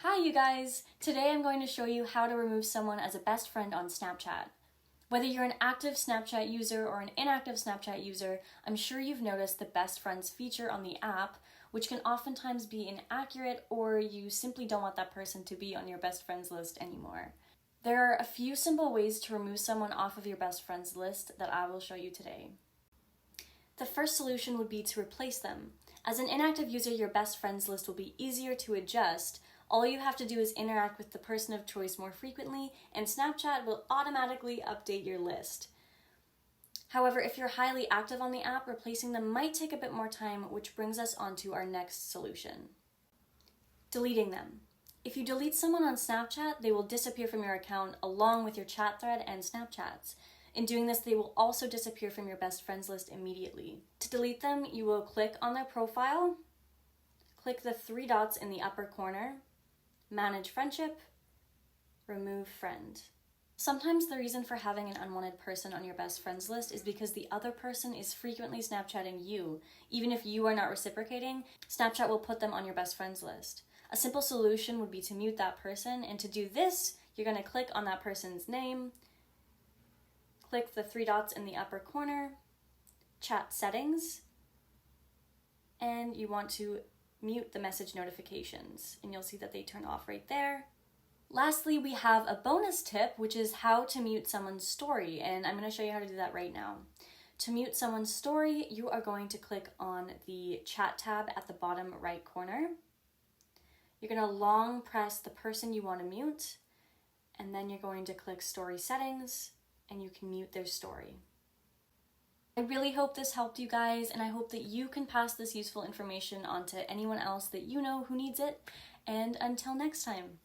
Hi you guys! Today I'm going to show you how to remove someone as a best friend on Snapchat. Whether you're an active Snapchat user or an inactive Snapchat user, I'm sure you've noticed the best friends feature on the app, which can oftentimes be inaccurate or you simply don't want that person to be on your best friends list anymore. There are a few simple ways to remove someone off of your best friends list that I will show you today. The first solution would be to replace them. As an inactive user, your best friends list will be easier to adjust. All you have to do is interact with the person of choice more frequently, and Snapchat will automatically update your list. However, if you're highly active on the app, replacing them might take a bit more time, which brings us on to our next solution. Deleting them. If you delete someone on Snapchat, they will disappear from your account along with your chat thread and Snapchats. In doing this, they will also disappear from your best friends list immediately. To delete them, you will click on their profile, click the three dots in the upper corner, Manage Friendship, Remove Friend. Sometimes the reason for having an unwanted person on your best friends list is because the other person is frequently Snapchatting you. Even if you are not reciprocating, Snapchat will put them on your best friends list. A simple solution would be to mute that person, and to do this, you're going to click on that person's name, click the three dots in the upper corner, Chat Settings, and you want to mute the message notifications, and you'll see that they turn off right there. Lastly, we have a bonus tip, which is how to mute someone's story, and I'm going to show you how to do that right now. To mute someone's story, you are going to click on the chat tab at the bottom right corner. You're going to long press the person you want to mute, and then you're going to click Story Settings, and you can mute their story. I really hope this helped you guys, and I hope that you can pass this useful information on to anyone else that you know who needs it. And until next time.